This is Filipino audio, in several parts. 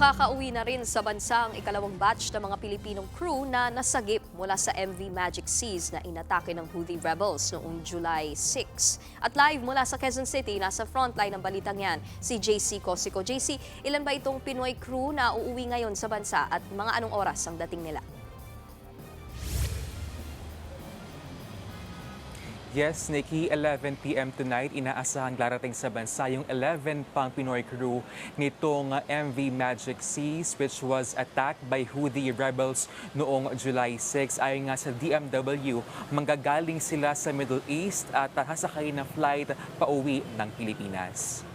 Makakauwi na rin sa bansa ang ikalawang batch ng mga Pilipinong crew na nasagip mula sa MV Magic Seas na inatake ng Houthi rebels noong July 6. At live mula sa Quezon City, nasa frontline ng balitang yan, si JC Cosico. JC, ilan ba itong Pinoy crew na uuwi ngayon sa bansa at mga anong oras ang dating nila? Yes, Nikki, 11 p.m. tonight, inaasahan darating sa bansa yung 11 pang Pinoy crew nitong MV Magic Seas, which was attacked by Houthi rebels noong July 6. Ayon nga sa DMW, manggagaling sila sa Middle East at sasakay na flight pauwi ng Pilipinas.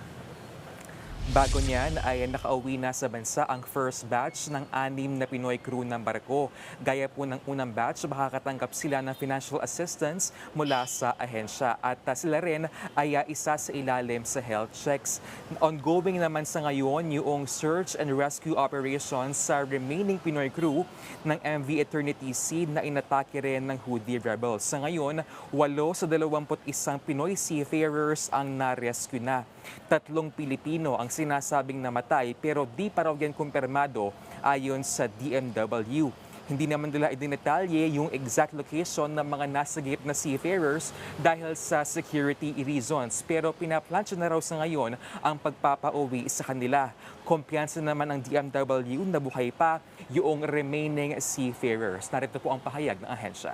Bago niyan ay nakauwi na sa bansa ang first batch ng 6 na Pinoy crew ng barko. Gaya po ng unang batch, makakatanggap sila ng financial assistance mula sa ahensya at sila rin ay isa sa ilalim sa health checks. Ongoing naman sa ngayon yung search and rescue operations sa remaining Pinoy crew ng MV Eternity Sea na inatake rin ng Houthi rebels. Sa ngayon, 8 sa 21 Pinoy seafarers ang na-rescue na. 3 Pilipino ang sinasabing namatay pero di pa raw yan kumpirmado ayon sa DMW. Hindi naman nila idinetalye yung exact location ng mga nasagip na seafarers dahil sa security reasons. Pero pinaplansya na raw sa ngayon ang pagpapauwi sa kanila. Kumpiyansa naman ang DMW na buhay pa yung remaining seafarers. Narito po ang pahayag ng ahensya.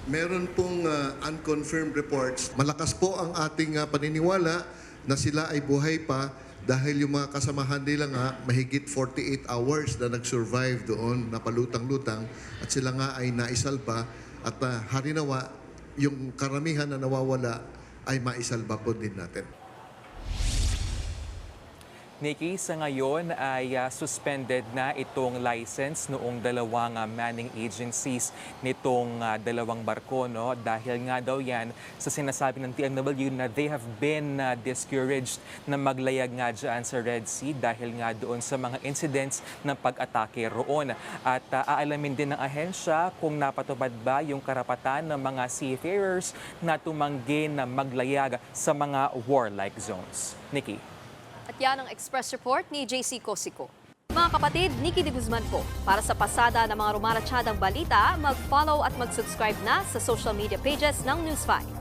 Meron pong unconfirmed reports. Malakas po ang ating paniniwala na sila ay buhay pa dahil yung mga kasamahan nila nga mahigit 48 hours na nag-survive doon, napalutang-lutang at sila nga ay naisalba at harinawa yung karamihan na nawawala ay maisalba po din natin. Nikki, sa ngayon ay suspended na itong license noong dalawang manning agencies nitong dalawang barko, no? Dahil nga daw yan sa sinasabi ng DMW na they have been discouraged na maglayag nga dyan sa Red Sea dahil nga doon sa mga incidents ng pag-atake roon. At aalamin din ng ahensya kung napatupad ba yung karapatan ng mga seafarers na tumanggi na maglayag sa mga warlike zones. Nikki. At yan ang Express Report ni JC Cosico. Mga kapatid, Nikki de Guzman po. Para sa pasada ng mga rumaratsyadang balita, mag-follow at mag-subscribe na sa social media pages ng News 5.